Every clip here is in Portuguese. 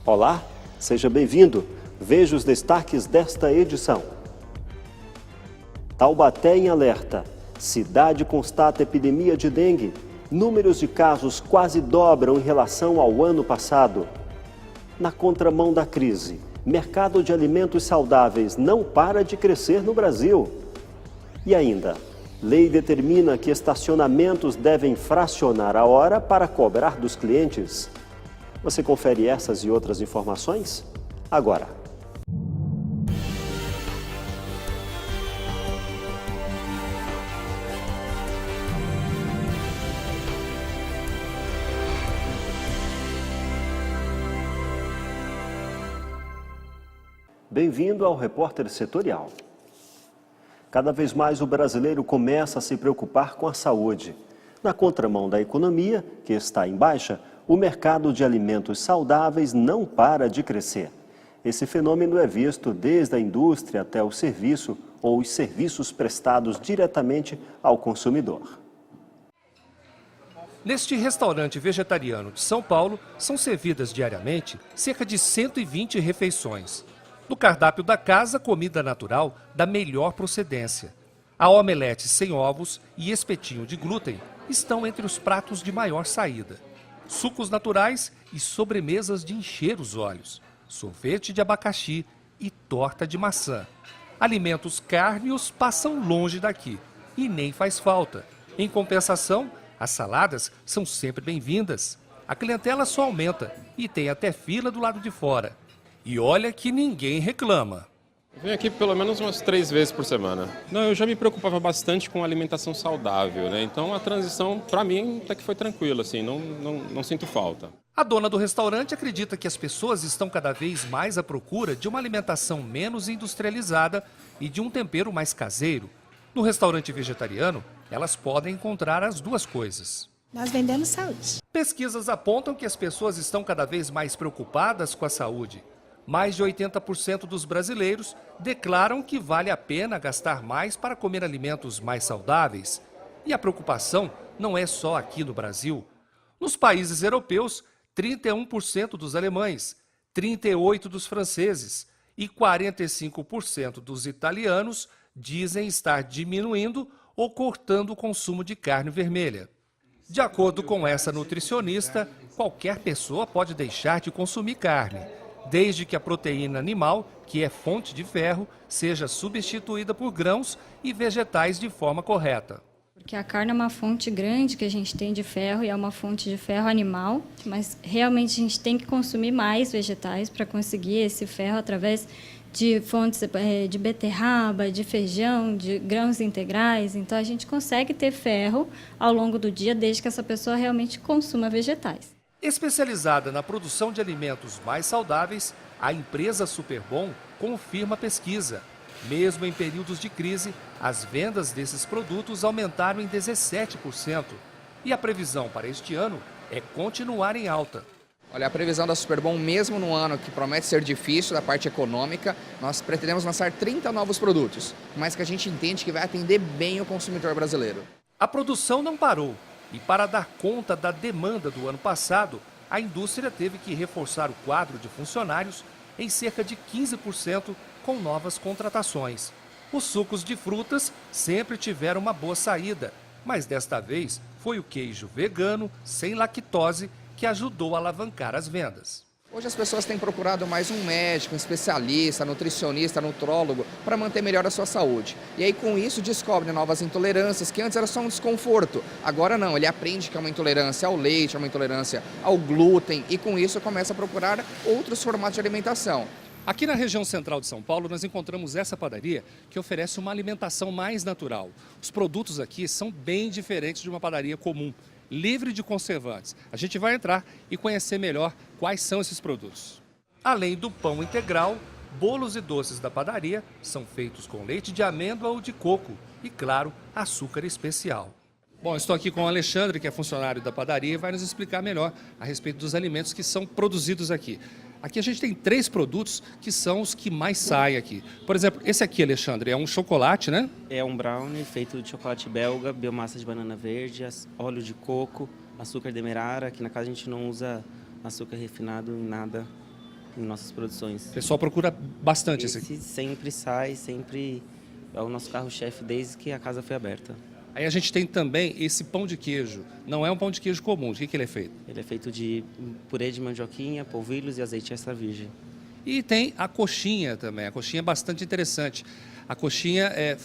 Olá, seja bem-vindo. Veja os destaques desta edição. Taubaté em alerta. Cidade constata epidemia de dengue. Números de casos quase dobram em relação ao ano passado. Na contramão da crise, mercado de alimentos saudáveis não para de crescer no Brasil. E ainda, lei determina que estacionamentos devem fracionar a hora para cobrar dos clientes. Você confere essas e outras informações agora. Bem-vindo ao Repórter Setorial. Cada vez mais o brasileiro começa a se preocupar com a saúde. Na contramão da economia, que está em baixa, o mercado de alimentos saudáveis não para de crescer. Esse fenômeno é visto desde a indústria até o serviço ou os serviços prestados diretamente ao consumidor. Neste restaurante vegetariano de São Paulo, são servidas diariamente cerca de 120 refeições. No cardápio da casa, comida natural da melhor procedência. A omelete sem ovos e espetinho de glúten estão entre os pratos de maior saída. Sucos naturais e sobremesas de encher os olhos. Sorvete de abacaxi e torta de maçã. Alimentos cárneos passam longe daqui e nem faz falta. Em compensação, as saladas são sempre bem-vindas. A clientela só aumenta e tem até fila do lado de fora. E olha que ninguém reclama. Eu venho aqui pelo menos umas 3 vezes por semana. Não, eu já me preocupava bastante com alimentação saudável, né? Então a transição, para mim, até que foi tranquila, assim, não sinto falta. A dona do restaurante acredita que as pessoas estão cada vez mais à procura de uma alimentação menos industrializada e de um tempero mais caseiro. No restaurante vegetariano, elas podem encontrar as duas coisas. Nós vendemos saúde. Pesquisas apontam que as pessoas estão cada vez mais preocupadas com a saúde. Mais de 80% dos brasileiros declaram que vale a pena gastar mais para comer alimentos mais saudáveis. E a preocupação não é só aqui no Brasil. Nos países europeus, 31% dos alemães, 38% dos franceses e 45% dos italianos dizem estar diminuindo ou cortando o consumo de carne vermelha. De acordo com essa nutricionista, qualquer pessoa pode deixar de consumir carne, desde que a proteína animal, que é fonte de ferro, seja substituída por grãos e vegetais de forma correta. Porque a carne é uma fonte grande que a gente tem de ferro e é uma fonte de ferro animal, mas realmente a gente tem que consumir mais vegetais para conseguir esse ferro através de fontes de beterraba, de feijão, de grãos integrais. Então a gente consegue ter ferro ao longo do dia desde que essa pessoa realmente consuma vegetais. Especializada na produção de alimentos mais saudáveis, a empresa Superbom confirma a pesquisa. Mesmo em períodos de crise, as vendas desses produtos aumentaram em 17%. E a previsão para este ano é continuar em alta. Olha, a previsão da Superbom, mesmo no ano que promete ser difícil da parte econômica, nós pretendemos lançar 30 novos produtos, mas que a gente entende que vai atender bem o consumidor brasileiro. A produção não parou. E para dar conta da demanda do ano passado, a indústria teve que reforçar o quadro de funcionários em cerca de 15% com novas contratações. Os sucos de frutas sempre tiveram uma boa saída, mas desta vez foi o queijo vegano, sem lactose, que ajudou a alavancar as vendas. Hoje as pessoas têm procurado mais um médico, um especialista, nutricionista, nutrólogo, para manter melhor a sua saúde. E aí com isso descobre novas intolerâncias, que antes era só um desconforto. Agora não, ele aprende que é uma intolerância ao leite, é uma intolerância ao glúten, e com isso começa a procurar outros formatos de alimentação. Aqui na região central de São Paulo, nós encontramos essa padaria que oferece uma alimentação mais natural. Os produtos aqui são bem diferentes de uma padaria comum, livre de conservantes. A gente vai entrar e conhecer melhor quais são esses produtos. Além do pão integral, bolos e doces da padaria são feitos com leite de amêndoa ou de coco e, claro, açúcar especial. Bom, estou aqui com o Alexandre, que é funcionário da padaria, e vai nos explicar melhor a respeito dos alimentos que são produzidos aqui. Aqui a gente tem 3 produtos que são os que mais saem aqui. Por exemplo, esse aqui, Alexandre, é um chocolate, né? É um brownie feito de chocolate belga, biomassa de banana verde, óleo de coco, açúcar demerara. Aqui na casa a gente não usa açúcar refinado em nada. em nossas produções. O pessoal procura bastante esse aqui. Esse sempre sai, sempre é o nosso carro-chefe desde que a casa foi aberta. Aí a gente tem também esse pão de queijo. Não é um pão de queijo comum. De que ele é feito? Ele é feito de purê de mandioquinha, polvilhos e azeite extra virgem. E tem a coxinha também. A coxinha é bastante interessante. A coxinha é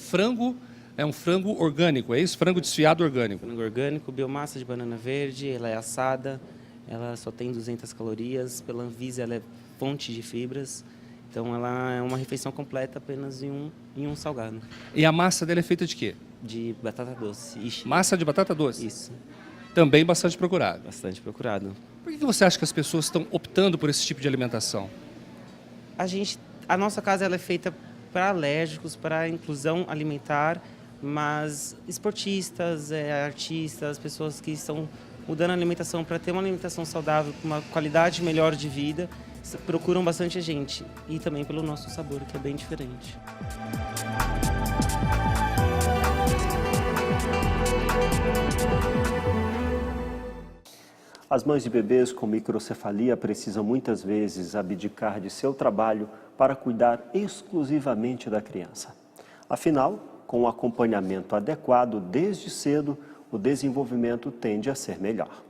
um frango orgânico, é isso? Frango desfiado orgânico. Frango orgânico, biomassa de banana verde, ela é assada, ela só tem 200 calorias, pela Anvisa ela é fonte de fibras, então ela é uma refeição completa apenas em um salgado. E a massa dela é feita de quê? De batata doce. Ixi, Massa de batata doce? isso, Também bastante procurado. bastante procurado. Por que você acha que as pessoas estão optando por esse tipo de alimentação? A nossa casa ela é feita para alérgicos, para inclusão alimentar, mas esportistas, artistas, pessoas que estão mudando a alimentação para ter uma alimentação saudável, com uma qualidade melhor de vida, procuram bastante a gente. E também pelo nosso sabor, que é bem diferente. As mães de bebês com microcefalia precisam muitas vezes abdicar de seu trabalho para cuidar exclusivamente da criança. Afinal, com o acompanhamento adequado desde cedo, o desenvolvimento tende a ser melhor.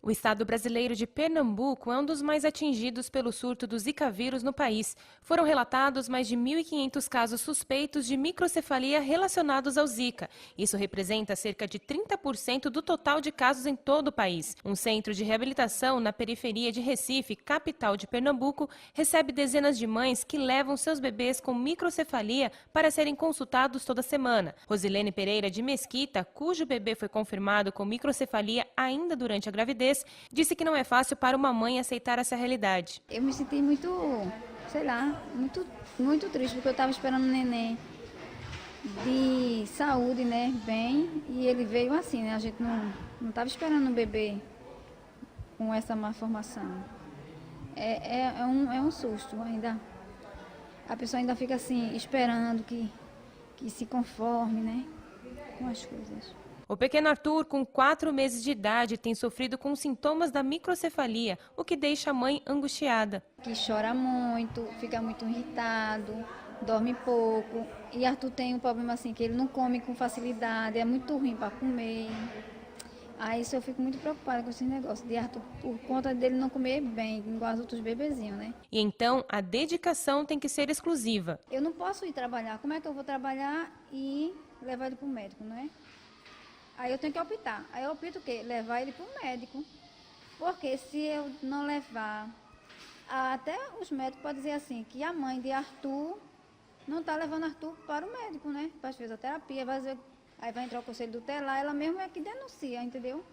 O estado brasileiro de Pernambuco é um dos mais atingidos pelo surto do Zika vírus no país. Foram relatados mais de 1.500 casos suspeitos de microcefalia relacionados ao Zika. Isso representa cerca de 30% do total de casos em todo o país. Um centro de reabilitação na periferia de Recife, capital de Pernambuco, recebe dezenas de mães que levam seus bebês com microcefalia para serem consultados toda semana. Rosilene Pereira de Mesquita, cujo bebê foi confirmado com microcefalia ainda durante a gravidez, disse que não é fácil para uma mãe aceitar essa realidade. Eu me senti muito, muito triste, porque eu estava esperando um neném de saúde, né, bem, e ele veio assim, né, a gente não estava esperando um bebê com essa malformação. É um susto ainda. A pessoa ainda fica assim, esperando que se conforme, né, com as coisas. O pequeno Arthur, com 4 meses de idade, tem sofrido com sintomas da microcefalia, o que deixa a mãe angustiada. Que chora muito, fica muito irritado, dorme pouco. E Arthur tem um problema assim, que ele não come com facilidade, é muito ruim para comer. Aí isso eu fico muito preocupada com esse negócio de Arthur, por conta dele não comer bem, igual os outros bebezinhos, né? E então, a dedicação tem que ser exclusiva. Eu não posso ir trabalhar. Como é que eu vou trabalhar e levar ele para o médico, não é? Aí eu tenho que optar. Aí eu opto o quê? Levar ele para o médico. Porque se eu não levar, até os médicos podem dizer assim, que a mãe de Arthur não está levando Arthur para o médico, né? Para a fisioterapia, aí vai entrar o conselho tutelar, ela mesma é que denuncia, entendeu?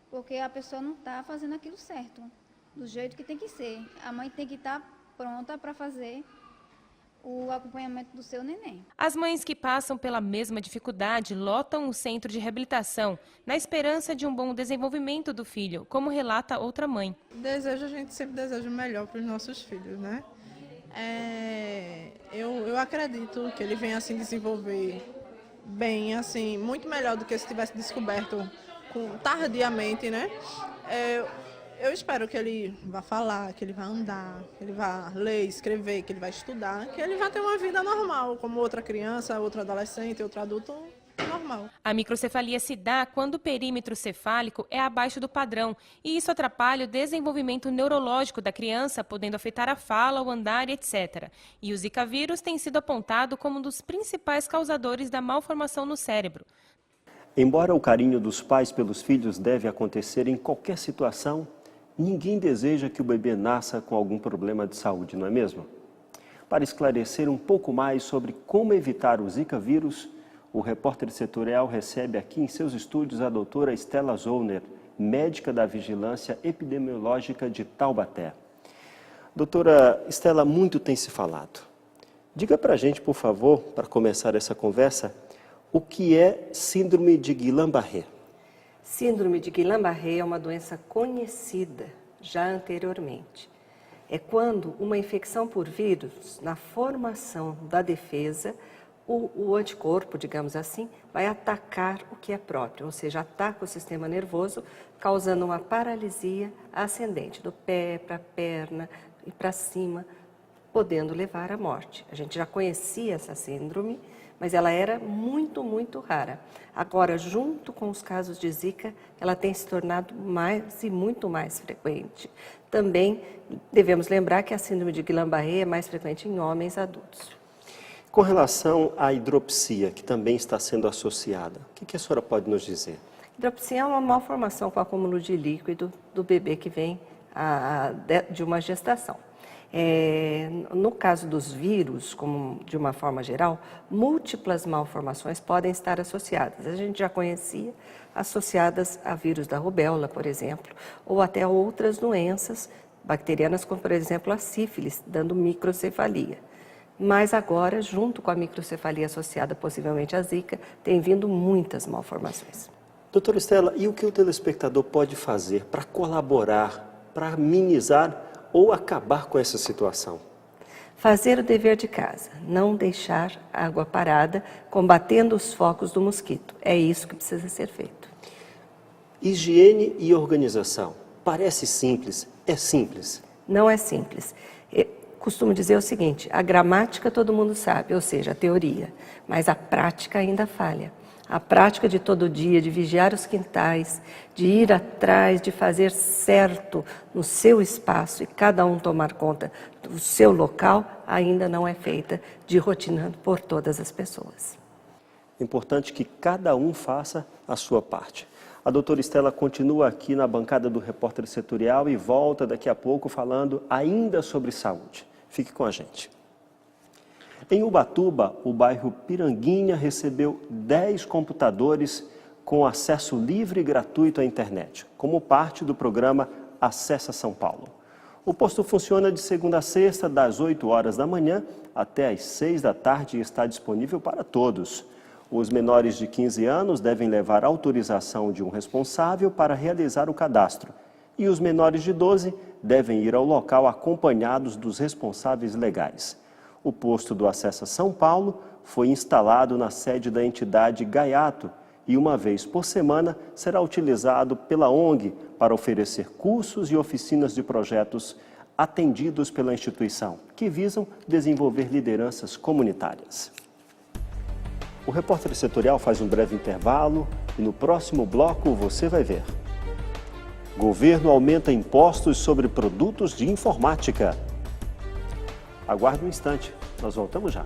Porque a pessoa não está fazendo aquilo certo, do jeito que tem que ser. A mãe tem que estar pronta para fazer o acompanhamento do seu neném. As mães que passam pela mesma dificuldade lotam o centro de reabilitação, na esperança de um bom desenvolvimento do filho, como relata outra mãe. A gente sempre deseja o melhor para os nossos filhos, né? Eu acredito que ele venha assim desenvolver bem, assim, muito melhor do que se tivesse descoberto tardiamente, né? Eu espero que ele vá falar, que ele vá andar, que ele vá ler, escrever, que ele vá estudar, que ele vá ter uma vida normal, como outra criança, outro adolescente, outro adulto normal. A microcefalia se dá quando o perímetro cefálico é abaixo do padrão, e isso atrapalha o desenvolvimento neurológico da criança, podendo afetar a fala, o andar, etc. E o Zika vírus tem sido apontado como um dos principais causadores da malformação no cérebro. Embora o carinho dos pais pelos filhos deve acontecer em qualquer situação, ninguém deseja que o bebê nasça com algum problema de saúde, não é mesmo? Para esclarecer um pouco mais sobre como evitar o Zika vírus, o repórter setorial recebe aqui em seus estúdios a doutora Estela Zollner, médica da Vigilância Epidemiológica de Taubaté. Doutora Estela, muito tem se falado. Diga para a gente, por favor, para começar essa conversa, o que é síndrome de Guillain-Barré? Síndrome de Guillain-Barré é uma doença conhecida já anteriormente. É quando uma infecção por vírus, na formação da defesa, o anticorpo, digamos assim, vai atacar o que é próprio, ou seja, ataca o sistema nervoso, causando uma paralisia ascendente, do pé para a perna, e para cima, podendo levar à morte. A gente já conhecia essa síndrome, mas ela era muito, muito rara. Agora, junto com os casos de Zika, ela tem se tornado mais e muito mais frequente. Também devemos lembrar que a síndrome de Guillain-Barré é mais frequente em homens adultos. Com relação à hidropsia, que também está sendo associada, o que a senhora pode nos dizer? Hidropsia é uma malformação com acúmulo de líquido do bebê que vem de uma gestação. No caso dos vírus, como de uma forma geral, múltiplas malformações podem estar associadas. A gente já conhecia associadas a vírus da rubéola, por exemplo, ou até a outras doenças bacterianas, como por exemplo a sífilis, dando microcefalia. Mas agora, junto com a microcefalia associada possivelmente à Zika, tem vindo muitas malformações. Doutora Estela, e o que o telespectador pode fazer para colaborar, para minimizar ou acabar com essa situação? Fazer o dever de casa, não deixar água parada, combatendo os focos do mosquito. É isso que precisa ser feito. Higiene e organização. Parece simples, é simples? Não é simples. Costumo dizer o seguinte, a gramática todo mundo sabe, ou seja, a teoria, mas a prática ainda falha. A prática de todo dia, de vigiar os quintais, de ir atrás, de fazer certo no seu espaço e cada um tomar conta do seu local, ainda não é feita de rotina por todas as pessoas. É importante que cada um faça a sua parte. A doutora Estela continua aqui na bancada do Repórter Setorial e volta daqui a pouco falando ainda sobre saúde. Fique com a gente. Em Ubatuba, o bairro Piranguinha recebeu 10 computadores com acesso livre e gratuito à internet, como parte do programa Acessa São Paulo. O posto funciona de segunda a sexta, das 8 horas da manhã até às 6 da tarde e está disponível para todos. Os menores de 15 anos devem levar autorização de um responsável para realizar o cadastro. E os menores de 12 devem ir ao local acompanhados dos responsáveis legais. O posto do Acessa São Paulo foi instalado na sede da entidade Gaiato e uma vez por semana será utilizado pela ONG para oferecer cursos e oficinas de projetos atendidos pela instituição, que visam desenvolver lideranças comunitárias. O Repórter Setorial faz um breve intervalo e no próximo bloco você vai ver. Governo aumenta impostos sobre produtos de informática. Aguarde um instante, nós voltamos já.